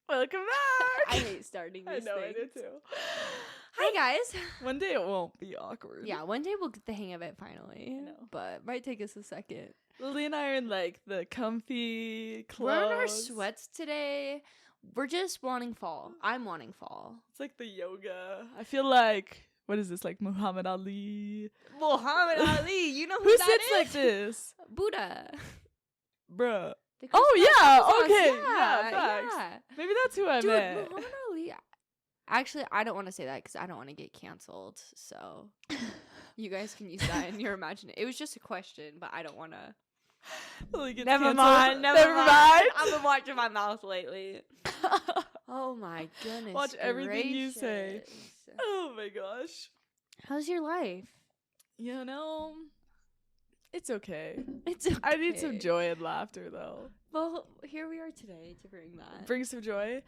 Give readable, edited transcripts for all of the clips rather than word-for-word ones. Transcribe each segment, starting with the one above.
Welcome back. I hate starting these I know, things. I do too. Hi, guys. One day it won't be awkward. Yeah, one day we'll get the hang of it finally. I know. But might take us a second. Lily and I are in like the comfy clothes. We're in our sweats today. We're just wanting fall. I'm wanting fall. It's like the yoga. I feel like, what is this, like Muhammad Ali? Muhammad Ali, you know Who sits like this? Buddha. Bruh. The Oh, Krishna yeah, consciousness. okay, yeah, facts. yeah. Maybe that's who I Dude, meant. Muhammad Ali. Actually, I don't want to say that because I don't want to get canceled. So you guys can use that in your imagination. It was just a question, but I don't want to. Lily gets Never canceled. mind. Never mind. I've been watching my mouth lately. Oh my goodness. Watch everything you say. gracious. Oh my gosh. How's your life? You know, it's okay. It's okay. I need some joy and laughter though. Well, here we are today to bring that. Bring some joy.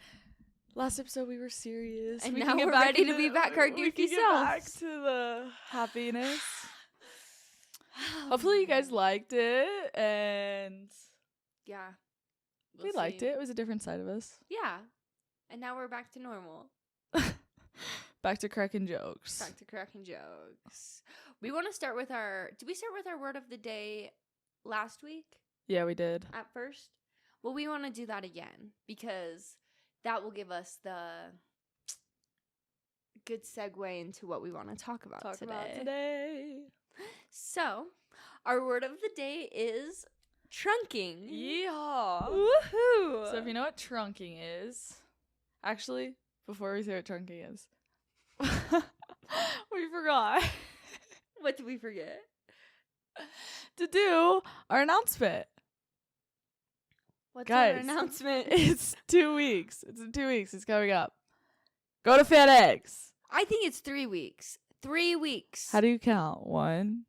Last episode we were serious. And We now can get we're back ready to into- be back our we goofy can get back selves. to the happiness. Hopefully you guys liked it, and Yeah. we liked it. It was a different side of us. Yeah. And now we're back to normal. Back to cracking jokes. Back to cracking jokes. We want to start with did we start with our word of the day last week Yeah, we did. at first? Well, we want to do that again because that will give us the good segue into what we want to talk about today. So, our word of the day is trunking. Yeehaw. Woohoo! So if you know what trunking is, actually, before we say what trunking is, we forgot What did we forget? to do our announcement. What's Guys, our announcement? It's 2 weeks. It's in 2 weeks. It's coming up. Go to FedEx. I think it's 3 weeks. 3 weeks. How do you count? 1.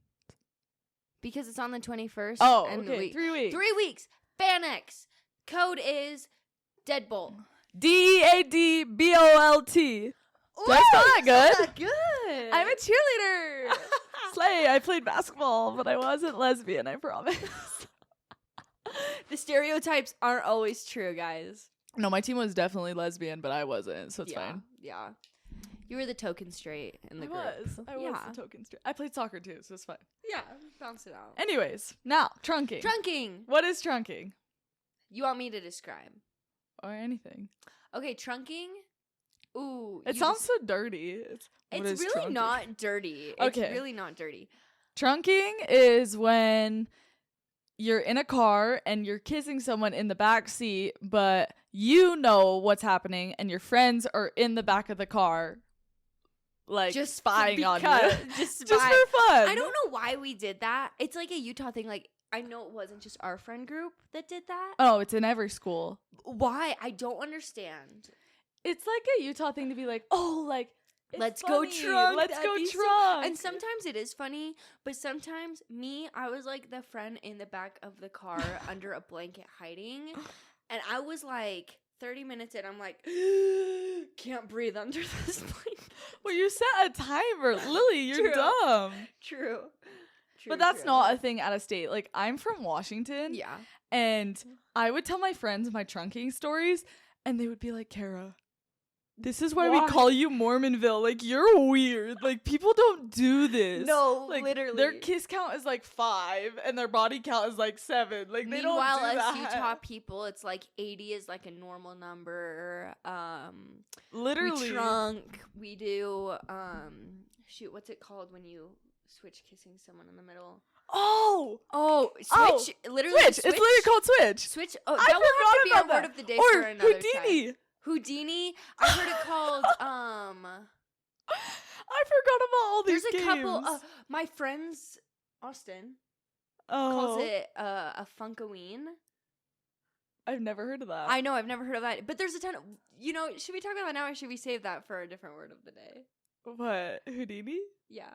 Because it's on the 21st. Oh, and okay. 3 weeks. 3 weeks. FanX. Code is Deadbolt. DEADBOLT. Did I spell that good? That good. I'm a cheerleader. Slay. I played basketball, but I wasn't lesbian, I promise. The stereotypes aren't always true, guys. No, my team was definitely lesbian, but I wasn't, so it's yeah, fine. Yeah. You were the token straight in the group. I was Yeah. the token straight. I played soccer too, so it's fine. Yeah. Bounce it out. Anyways, now, trunking. Trunking. What is trunking? You want me to describe? Or anything. Okay, trunking. Ooh. It sounds so dirty. What It's is really trunking? not dirty. Okay. It's really not dirty. Trunking is when you're in a car and you're kissing someone in the back seat, but you know what's happening and your friends are in the back of the car, like Just spying on you. Just Just for fun. I don't know why we did that. It's like a Utah thing. Like, I know it wasn't just our friend group that did that. Oh, it's in every school. Why? I don't understand. It's like a Utah thing to be like, oh, like, it's Let's go funny. trunk. Let's That'd go be so- trunk. And sometimes it is funny, but sometimes I was like the friend in the back of the car under a blanket hiding. And I was like 30 minutes in, I'm like, can't breathe under this blanket. Well, you set a timer. Lily, you're True. dumb. True. But that's not a thing out of state. Like, I'm from Washington. Yeah. And I would tell my friends my trunking stories, and they would be like, Kara, this is why Why? we call you Mormonville. Like, you're weird. Like, people don't do this. No, like, literally. Their kiss count is like 5, and their body count is like 7. Like, they don't Meanwhile, do us that. Utah people, it's like 80 is like a normal number. Literally. We trunk. We do shoot. What's it called when you switch kissing someone in the middle? Oh! Switch. Literally Switch. It's literally called Switch. Switch. Oh, I that will have to be forgot our about word of the day Or for another Houdini. time. Houdini. I heard it called. I forgot about all these There's a couple. games. My friends, Austin calls it a Funkoween. I've never heard of that. I know, I've never heard of that. But there's a ton of, should we talk about that now or should we save that for a different word of the day? What? Houdini? Yeah.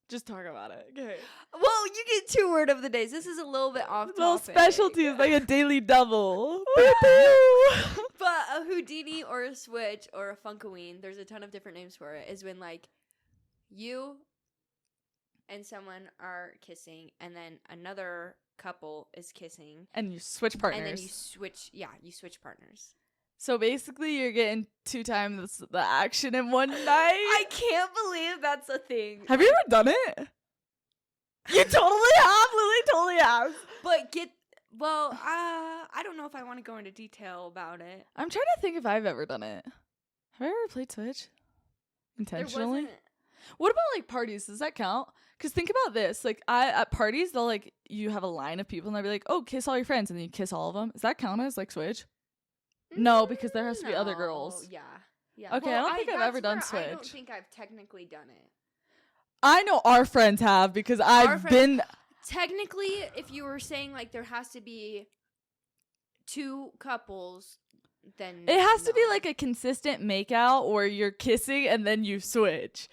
Just talk about it. Okay. Well, you get 2 word of the days. This is a little bit off Little topic. specialty is like a daily double. But a Houdini or a Switch or a Funkoween, there's a ton of different names for it, is when like you and someone are kissing and then another couple is kissing. And you switch partners. And then you switch partners. So basically, you're getting 2 times the action in one night. I can't believe that's a thing. Have you ever done it? You totally have. Lily totally has. But I don't know if I want to go into detail about it. I'm trying to think if I've ever done it. Have I ever played Switch? Intentionally? What about like parties? Does that count? Because think about this. Like at parties, they'll like, you have a line of people and they'll be like, oh, kiss all your friends. And then you kiss all of them. Does that count as like Switch? No, because there has to be other girls. Yeah. Okay, I don't think I've ever done I don't Switch. think I've technically done it. I know our friends have because I've been. Technically, if you were saying like there has to be 2 couples, then It has to be no. like a consistent makeout where you're kissing and then you switch.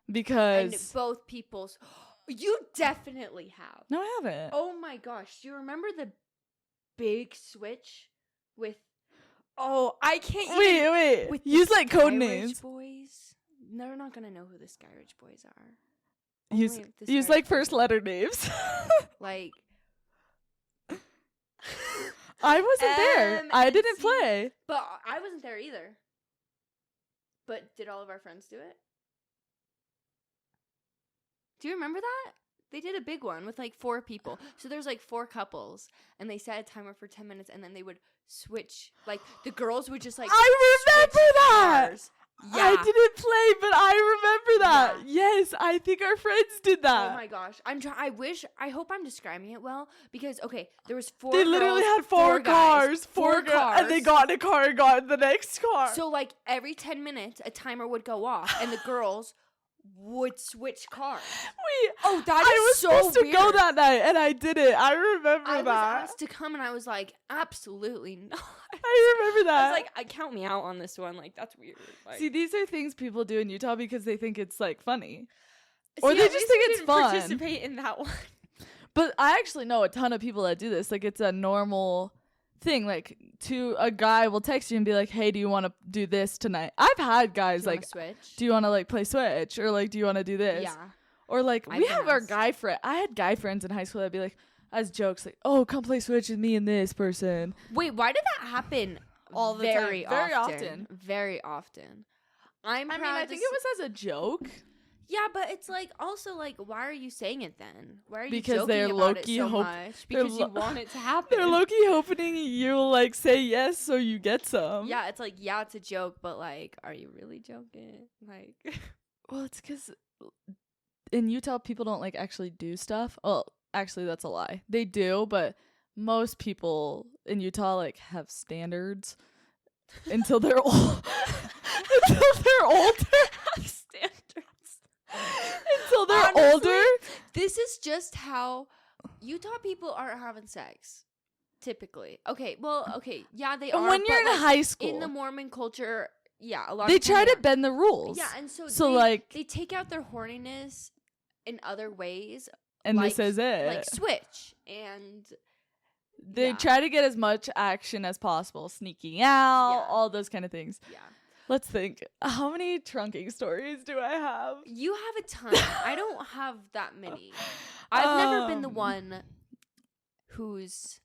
And Because. both people's. You definitely have. No, I haven't. Oh my gosh. Do you remember the big switch with. Oh, I can't even. Wait. With the Use like code Skyridge names. Boys. They're not going to know who the Skyridge Boys are. Use Only the use Skyridge like Boys first know. letter names. Like. I wasn't there. I didn't MNC. play. But I wasn't there either. But did all of our friends do it? Do you remember that? They did a big one with like 4 people. So there's like 4 couples and they set a timer for 10 minutes and then they would switch. Like the girls would just like I remember switch that. cars. I didn't play, but I remember that. Yeah. Yes, I think our friends did that. Oh my gosh. I hope I'm describing it well because okay, there was 4 They literally girls, had 4 guys, cars, 4 cars, and they cars. got in a car and got in the next car. So like every 10 minutes a timer would go off and the girls would switch cars. Wait, Oh, that is I was so supposed to go weird. that night, and I did it. I remember I was that. asked to come and I was like, absolutely not. I remember I that. was like, count me out on this one. Like, that's weird. Like, See, these are things people do in Utah because they think it's like funny. See, or they at just least think we it's didn't fun. Participate in that one. But I actually know a ton of people that do this. Like, it's a normal thing. Like, a guy will text you and be like, hey, do you want to do this tonight? I've had guys like, Switch. do you want to like play Switch? Or like, do you want to do this? Yeah. Or like, I've we been have our asked. guy friend. I had guy friends in high school that'd be like, as jokes, like, oh, come play Switch with me and this person. Wait, why did that happen All the very time. Very often? often. Very often. I mean, I think it was as a joke. Yeah, but it's like also like, why are you saying it then? Why are you Because joking they're about low-key it so hope- much? they're Because you lo- want it to happen. They're low-key hoping you'll like say yes so you get some. Yeah, it's like, yeah, it's a joke, but like, are you really joking? Like, Well, it's because in Utah, people don't like actually do stuff. Oh, actually, that's a lie. They do, but most people in Utah like have standards until they're old. Until they're older. standards. Until they're Honestly, older. This is just how Utah people are having sex. Typically. Okay, yeah, they are. When but, you're in like, high school, in the Mormon culture, yeah, a lot they of try people to bend the rules. Yeah, and so So, they, like- they take out their horniness in other ways, and like- this is it. like switch and They yeah. try to get as much action as possible, sneaking out, Yeah. all those kind of things. yeah. Let's think. How many trunking stories do I have? You have a ton. I don't have that many. I've never been the Um, one who's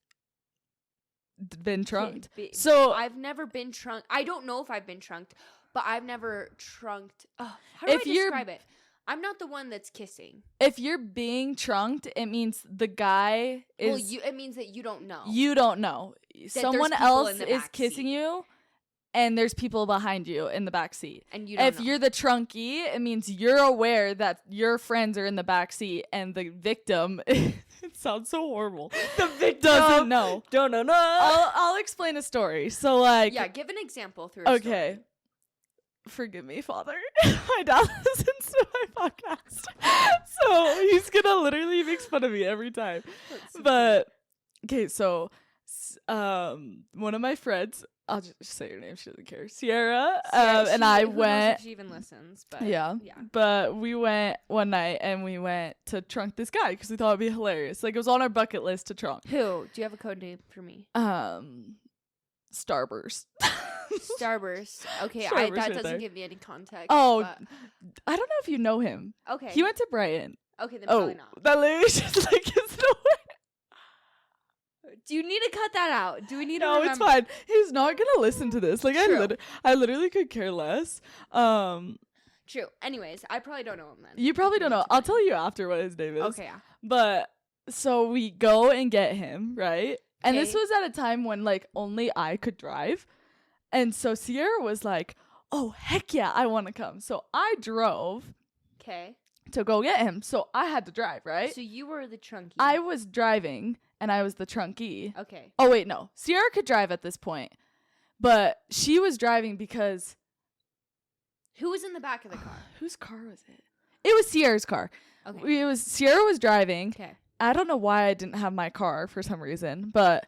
Been trunked. Be- So I've never been trunked. I don't know if I've been trunked, but I've never trunked. How do If I you're- describe it? I'm not the one that's kissing. if you're being trunked, it means the guy is Well, it means that you don't know. you don't know. Someone people else in the is back kissing seat. you, and there's people behind you in the back seat. And you don't If know. you're the trunkie, it means you're aware that your friends are in the back seat, and the victim. It sounds so horrible. The victim doesn't know. Don't know. I'll explain a story. So like, Yeah, give an example through a okay. story. Forgive me, Father. My dad listens to my podcast, so he's gonna literally makes fun of me every time. That's so But okay, so one of my friends, I'll just say her name. She doesn't care. Sierra, cute. and She- I who knows went. if she even listens, but Yeah. yeah. But we went one night and we went to trunk this guy because we thought it'd be hilarious. Like it was on our bucket list to trunk. Who? Do you have a code name for me? Starburst. Starburst. Okay, Starburst that right doesn't there. give me any context. Oh, but- I don't know if you know him. okay. He went to Brighton. Okay, then Oh, probably not. that literally just like is no way. Do you need to cut that out? Do we need to No, remember? it's fine. He's not gonna listen to this. Like True. I literally could care less. True. Anyways, I probably don't know him then. You probably don't know. I'll tell you after what his name is. Okay, yeah. But so we go and get him, right? And this Okay. was at a time when like only I could drive. And so Sierra was like, "Oh, heck yeah, I want to come." So I drove Okay. to go get him. So I had to drive, right? So you were the trunky. I was driving and I was the trunkie. Okay. Oh, wait, no. Sierra could drive at this point. But she was driving because Who was in the back of the car? whose car was it? It was Sierra's car. Okay. It was Sierra was driving. Okay. I don't know why I didn't have my car for some reason, but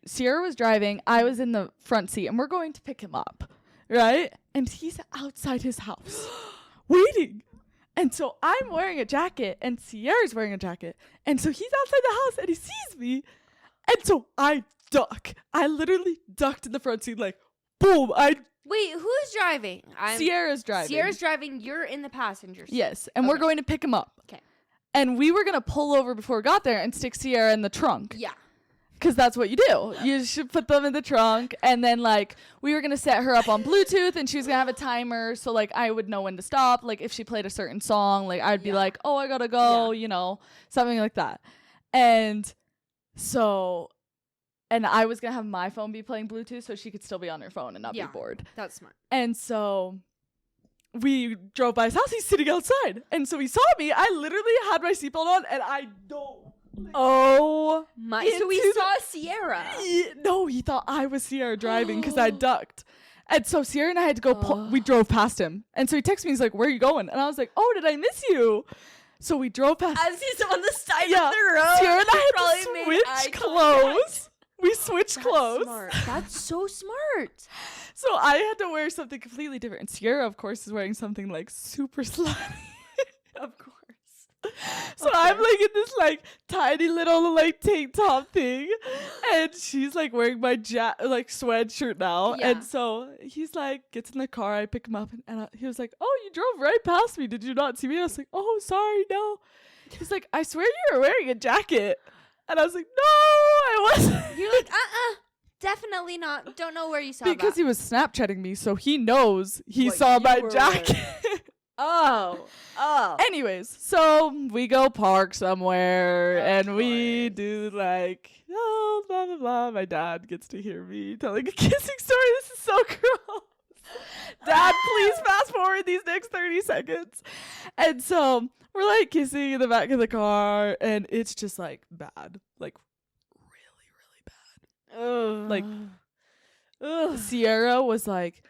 Sierra was driving. I was in the front seat, and we're going to pick him up, right? And he's outside his house waiting. And so I'm wearing a jacket, and Sierra's wearing a jacket. And so he's outside the house, and he sees me. And so I duck. I literally ducked in the front seat, like, boom. Wait, who's driving? Sierra's driving. Sierra's driving. You're in the passenger seat. Yes, and we're Okay. going to pick him up. 'Kay. And we were going to pull over before we got there and stick Sierra in the trunk. Yeah. Because that's what you do. You should put them in the trunk. And then, like, we were going to set her up on Bluetooth, and she was going to have a timer. So, like, I would know when to stop. Like, if she played a certain song, like, I'd be Yeah. like, oh, I got to go, Yeah. you know, something like that. And so, and I was going to have my phone be playing Bluetooth so she could still be on her phone and not Yeah. be bored. That's smart. And so we drove by his house. He's sitting outside. And so he saw me. I literally had my seatbelt on, and I dove. Oh my! So we Into the- saw Sierra. No, he thought I was Sierra driving because I ducked. And so Sierra and I had to go, we drove past him. And so he texted me, he's like, where are you going? And I was like, oh, did I miss you? So we drove past. As he's on the side Yeah. of the road. Sierra and I probably had to made switch eye clothes. We switched That's clothes. smart. That's so smart. So I had to wear something completely different. And Sierra, of course, is wearing something like super slutty. Of course. So I'm like in this like tiny little like tank top thing, and she's like wearing my like sweatshirt now. Yeah. And so he's like gets in the car. I pick him up, and he was like, "Oh, you drove right past me. Did you not see me?" I was like, "Oh, sorry, no." He's like, "I swear you were wearing a jacket," and I was like, "No, I wasn't." You're like, definitely not. Don't know where you saw Because that. he was Snapchatting me, so he knows he What saw you my were jacket. Oh. Anyways, so we go park somewhere Of and we course. do like, oh, blah, blah, blah. My dad gets to hear me telling a kissing story. This is so gross. Dad, please fast forward these next 30 seconds. And so we're like kissing in the back of the car, and it's just like bad. Like really, really bad. Like, Sierra was like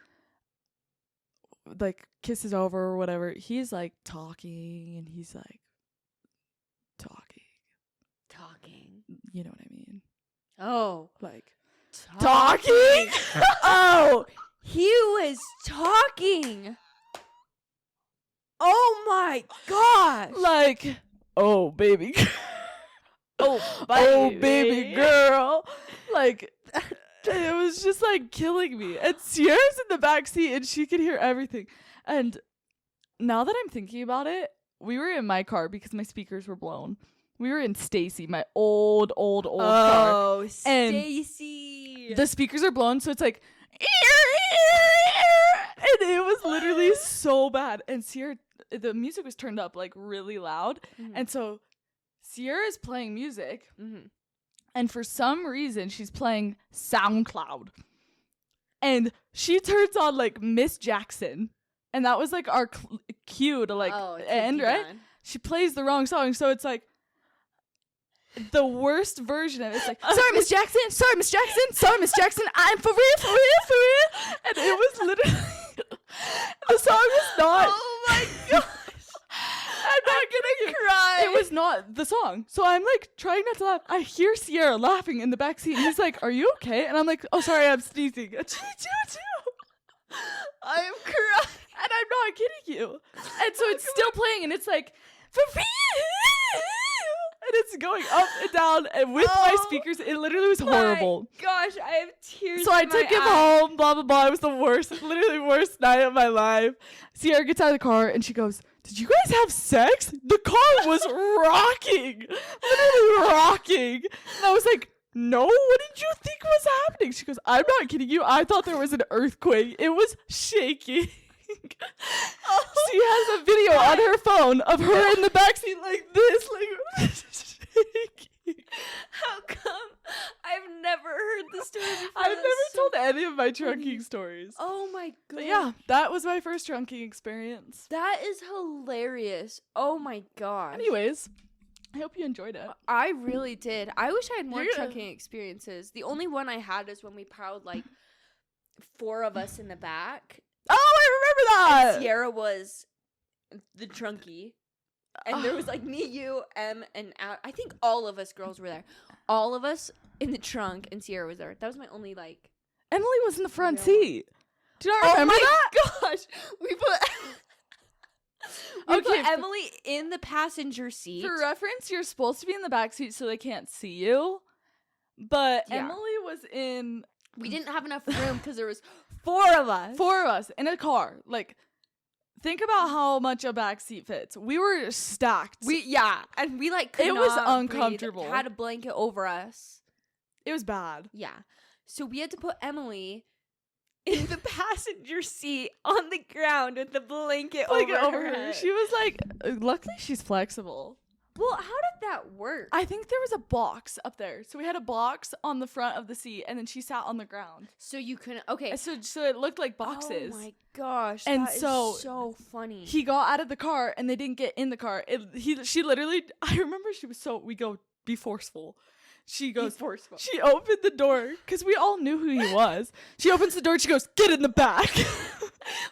kisses over or whatever. He's like talking, and he's like talking. You know what I mean? Oh. Like Talking? Oh. He was talking. Oh my gosh. like, oh baby, Oh, oh baby girl. Like it was just like killing me. And Sierra's in the back seat, and she could hear everything. And now that I'm thinking about it, we were in my car because my speakers were blown. We were in Stacy, my old car. Oh, And Stacy. The speakers are blown, so it's like, and it was literally so bad. And Sierra, the music was turned up like really loud, and so Sierra's playing music, and for some reason she's playing SoundCloud, and she turns on like Miss Jackson, and that was like our cue to like end, right? She plays the wrong song, so it's like the worst version of it. It's like, sorry, Miss Jackson. Sorry, Miss Jackson. Sorry, Miss Jackson. I'm for real. And it was literally, the song was not. Oh my gosh. I'm not gonna cry. It was not the song. So I'm like trying not to laugh. I hear Sierra laughing in the backseat, and he's like, are you okay? And I'm like, oh, sorry, I'm sneezing. I'm crying. And I'm not kidding you. And so it's still playing, and it's like, for real. And it's going up and down, and with my speakers, it literally was horrible. Gosh, I have tears. So I in took my him eyes. home, blah, blah, blah. It was the worst, literally worst night of my life. Sierra gets out of the car, and she goes, did you guys have sex? The car was rocking. Literally rocking. And I was like, no, what did you think was happening? She goes, I'm not kidding you. I thought there was an earthquake. It was shaking. She has a video on her phone of her in the backseat like this, like shaking. How come I've never heard the story before? I've That's never so told any of my funny. trunking stories. Oh my god. But yeah, that was my first trunking experience. That is hilarious. Oh my gosh. Anyways, I hope you enjoyed it. I really did. I wish I had more You're gonna- trunking experiences. The only one I had is when we piled like 4 of us in the back. Oh, I remember that. Sierra was the trunkie. And there was like me, you, Em, and I think all of us girls were there. All of us in the trunk, and Sierra was there. That was my only like. Emily was in the front Yeah. seat. Do you not remember that? Gosh, we put. We Okay, put Emily in the passenger seat. For reference, you're supposed to be in the back seat so they can't see you. But Yeah. Emily was in We didn't have enough room because there was 4 of us. 4 of us in a car. Like, think about how much a back seat fits. We were stacked. And we like could It was not breathe. uncomfortable. Had a blanket over us. It was bad. Yeah, so we had to put Emily in the passenger seat on the ground with the blanket Like over over her. her. She was like, luckily she's flexible. Well, how did that work? I think there was a box up there. So we had a box on the front of the seat and then she sat on the ground. So you couldn't. Okay. And so it looked like boxes. Oh my gosh. And that is so so funny. He got out of the car and they didn't get in the car. She literally, I remember she was we go, be forceful. She goes, forceful. she opened the door because we all knew who he was. She opens the door and she goes, get in the back.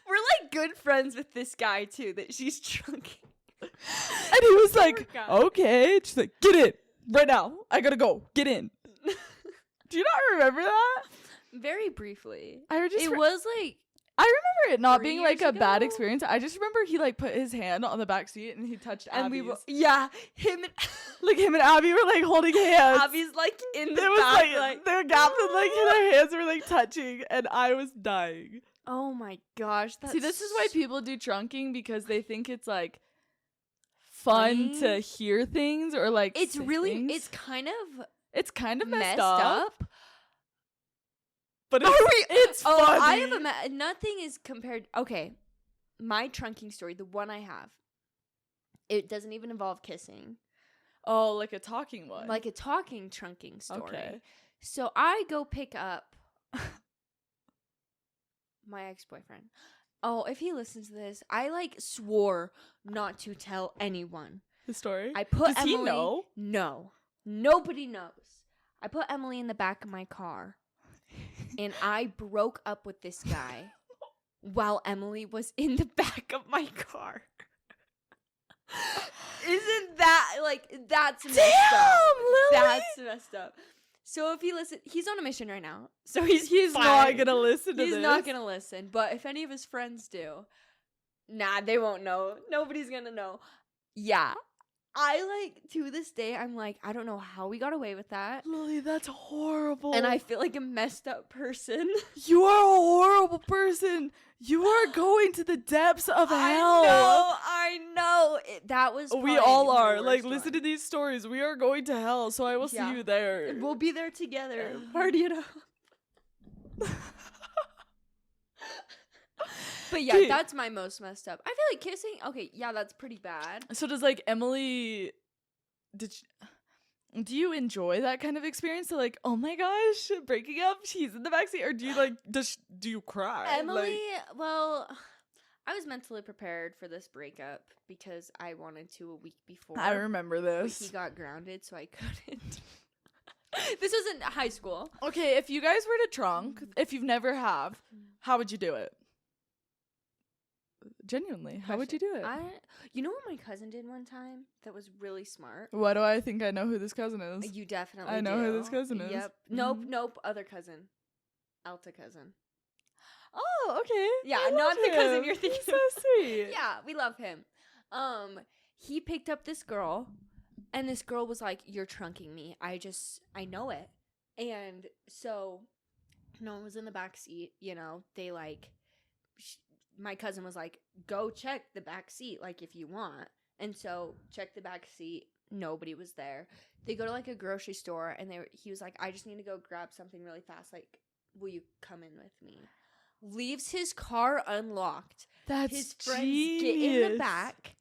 We're like good friends with this guy too. That she's trunking. And he was like, guy. okay. She's like, get in right now. I gotta go. Get in. Do you not remember that? Very briefly. I just, It was like I remember it not 3 being like years a bad ago? experience. I just remember he like put his hand on the back seat and he touched and Abby's. we were him and Like him and Abby were like holding hands. Abby's like in the There was back like their gap and like their hands were like touching and I was dying. oh my gosh. That's See, this is why people do trunking because they think it's like fun Funny. to hear things or like it's say really things. it's kind of messed up. But Are we- it's Oh, funny. I have nothing is compared. Okay, my trunking story, the one I have, it doesn't even involve kissing, Oh, like a talking one. like a talking trunking story. Okay. So I go pick up my ex-boyfriend. Oh, if he listens to this, I like swore not to tell anyone. The story. I put Does Emily. he know? No, nobody knows. I put Emily in the back of my car, and I broke up with this guy while Emily was in the back of my car. Isn't that like that's messed up? Lily. That's messed up. So if he he's on a mission right now. So he's not fine. gonna listen to He's this. not gonna listen. But if any of his friends do, nah, they won't know. Nobody's gonna know. Yeah. I like to this day I'm like, I don't know how we got away with that. Lily, that's horrible. And I feel like a messed up person. You are a horrible person. You are going to the depths of hell. I know. That was We probably all my are. Like, worst listen one. to these stories. We are going to hell, so I will Yeah. see you there. We'll be there together. Party it up. But yeah, Dude. that's my most messed up. I feel like kissing. Okay, yeah, that's pretty bad. So does like Emily? Do you enjoy that kind of experience? So like, oh my gosh, breaking up. She's in the backseat, or do you like? Do you cry? Emily, well, I was mentally prepared for this breakup because I wanted to a week before. I remember but this. he got grounded, so I couldn't. This was in high school. Okay, if you guys were to trunk, if you've never have, how would you do it? Genuinely, how would you do it? You know what my cousin did one time that was really smart? Why do I think I know who this cousin is? You definitely I know who do. this cousin is. Yep. Mhm. Nope, other cousin. Alta cousin. Oh, okay. Yeah, I not love the cousin him. you're thinking He's so sweet. Yeah, we love him. He picked up this girl, and this girl was like, "You're trunking me. I know it." And so, no one was in the back seat. You know, they like, my cousin was like, "Go check the back seat, like if you want." And so, check the back seat. nobody was there. They go to like a grocery store, and he was like, I just need to go grab something really fast. Like, will you come in with me? Leaves his car unlocked. That's his friends genius. get in the back,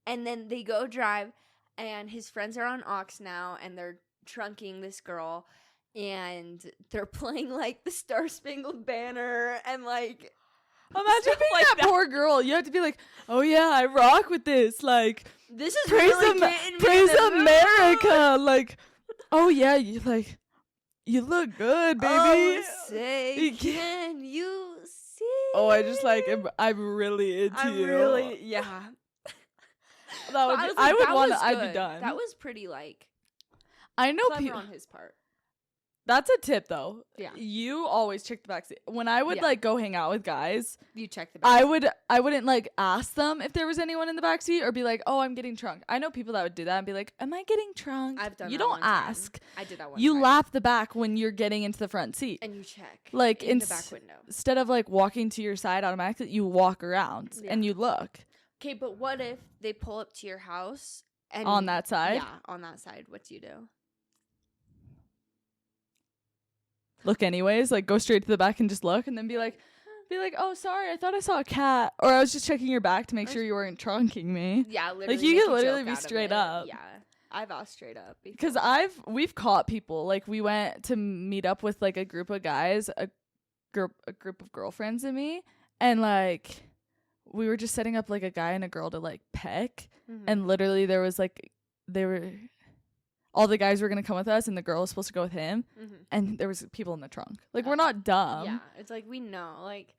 and then they go drive, and his friends are on aux now, and they're trunking this girl, and they're playing like the Star Spangled Banner and like Imagine stuff being like that poor girl. You have to be like, oh yeah, I rock with this. Like, this is praise really getting me praise in the mood. America. Like, oh yeah, you like, you look good, baby. Oh, say, You can you see? Oh, I just like, I'm really into I'm you. really, yeah. That would But be, was I like, would that want was to. I'd be good. done. That was pretty like I know clever people. on his part. That's a tip though. Yeah. You always check the backseat. When I would Yeah. like go hang out with guys, You check the I back. wouldn't like ask them if there was anyone in the backseat or be like, oh, I'm getting drunk. I know people that would do that and be like, am I getting drunk? I've done You that don't one time. ask. I did that one You time. lap the back when you're getting into the front seat. And you check. Like, in the back window. Instead of like walking to your side automatically, you walk around and Yeah. you look Okay, but what if they pull up to your house and on that side. Yeah, on that side. What do you do? Look anyways, like go straight to the back and just look and then be like, oh, sorry, I thought I saw a cat. Or I was just checking your back to make sure you weren't trunking me. Yeah, literally. you make could a literally joke be out of straight it. up. Yeah, I've asked straight up. Because before. we've caught people. Like we went to meet up with like a group of guys, a group of girlfriends and me, and like we were just setting up like a guy and a girl to like peck, Mhm. and literally there was like all the guys were gonna come with us, and the girl was supposed to go with him, Mhm. and there was people in the trunk. Like we're not dumb. Yeah, it's like we know, like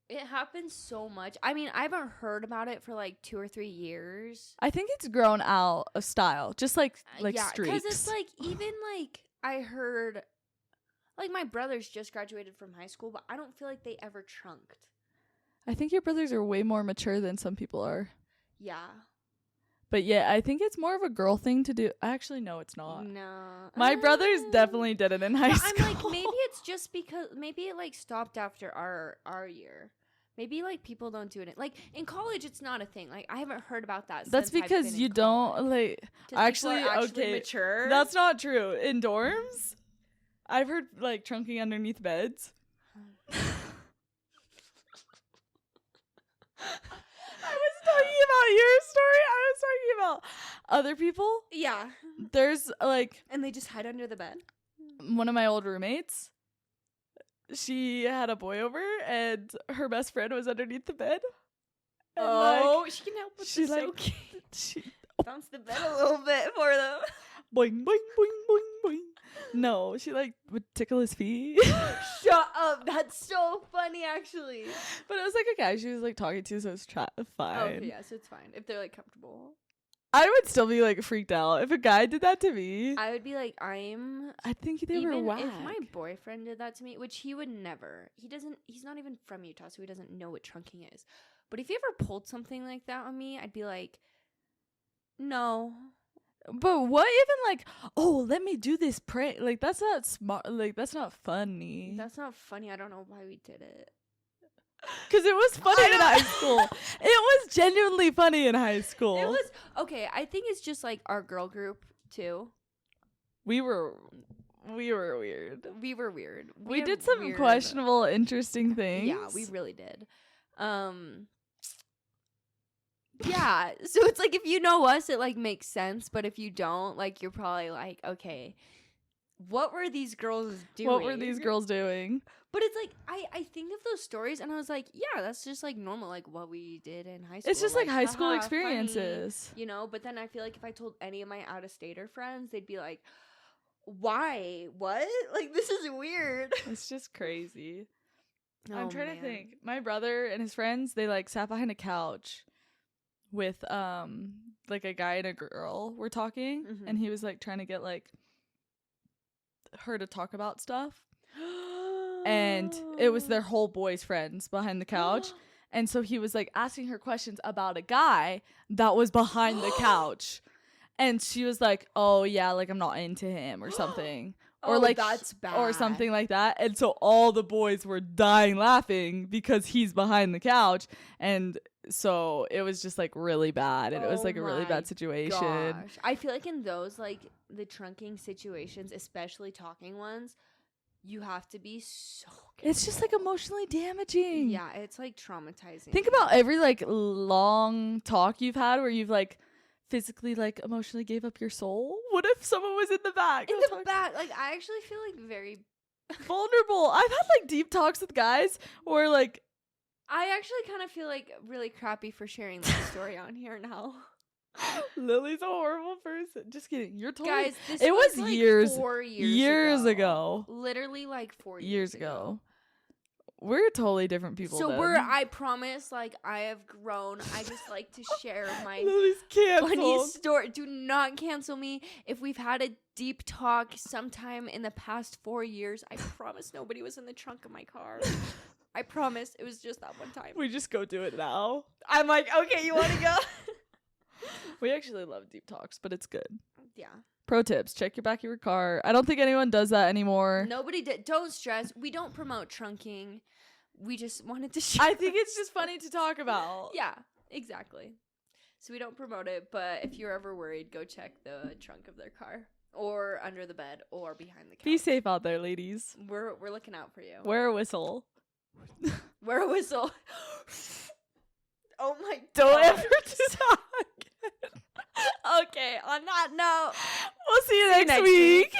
it happens so much. I mean, I haven't heard about it for like 2 or 3 years. I think it's grown out of style, just like yeah, streaks. it's like even like I heard, like my brothers just graduated from high school, but I don't feel like they ever trunked. I think your brothers are way more mature than some people are. Yeah. But yeah, I think it's more of a girl thing to do. Actually, no, it's not. No. My brothers definitely did it in high But school. I'm like, maybe it's just because maybe it like stopped after our year. Maybe like people don't do it. Like in college, it's not a thing. Like I haven't heard about that. That's since I've because been you in don't college. like. 'Cause people are Actually, okay, mature. that's not true. In dorms, I've heard like trunking underneath beds. I was talking about your story. I was talking about other people. Yeah, There's like and they just hide under the bed. one of my old roommates. She had a boy over, and her best friend was underneath the bed. And, she can help with she the like soaking. she Bounce the bed a little bit for them. boing boing boing boing boing. No, she like would tickle his feet. Shut up! That's so funny, actually. But it was like a guy she was like talking to, so it's fine. Okay, yeah, so it's fine if they're like comfortable. I would still be like freaked out if a guy did that to me. I would be like, I think they were even whack. if my boyfriend did that to me, which he would never. He's not even from Utah, so he doesn't know what trunking is. But if he ever pulled something like that on me, I'd be like, no. But what even like, oh, let me do this prank. Like that's not smart. Like that's not funny. That's not funny. I don't know why we did it. Because it was funny in high school. It was genuinely funny in high school. It was okay. I think it's just like our girl group too. We were weird. We were weird. We had did some weird- questionable, interesting things. Yeah, we really did. Yeah, so it's like if you know us, it like makes sense, but if you don't, like you're probably like, okay, what were these girls doing? What were these girls doing? But it's like I think of those stories and I was like, yeah, that's just like normal, like what we did in high school. It's just like high school haha, experiences. funny, you know. But then I feel like if I told any of my out of stater friends, they'd be like, why? What? Like this is weird. It's just crazy. Oh, I'm trying to man. think. My brother and his friends, they like sat behind a couch with like a guy and a girl were talking, Mhm. and he was like trying to get like her to talk about stuff. And it was their whole boys' friends behind the couch. And so he was like asking her questions about a guy that was behind the couch. And she was like, oh, yeah, like I'm not into him or something. or Oh, like that's bad. or something like that. And so all the boys were dying laughing because he's behind the couch. And so it was just like really bad. And it was like a really my bad situation. Gosh. I feel like in those, like, the trunking situations, especially talking ones, you have to be so It's just like careful. emotionally damaging. Yeah, it's like traumatizing. Think about every like long talk you've had where you've like physically like emotionally gave up your soul. What if someone was in the back? in the back. Like, I actually feel like very. Vulnerable. I've had like deep talks with guys where like I actually kind of feel like really crappy for sharing that story on here now. Lily's a horrible person. Just kidding. You're totally Guys, this It was like years- 4 years, years ago. Literally like 4 years ago. We're totally different people. So then. I promise, like, I have grown. I just like to share my Lily's canceled. funny story. Do not cancel me. If we've had a deep talk sometime in the past 4 years, I promise nobody was in the trunk of my car. I promise it was just that one time. We just go do it now. I'm like, okay, you want to go? We actually love deep talks, but it's good. Yeah. Pro tips: check your back of your car. I don't think anyone does that anymore. Nobody did. Don't stress. We don't promote trunking. We just wanted to share. I think it's just funny to talk about. Yeah, exactly. So we don't promote it, but if you're ever worried, go check the trunk of their car or under the bed or behind the couch. Be safe out there, ladies. We're looking out for you. Wear a whistle. Wear a whistle. Oh my Don't God. ever talk. Okay, on that note, We'll see you See you next next week.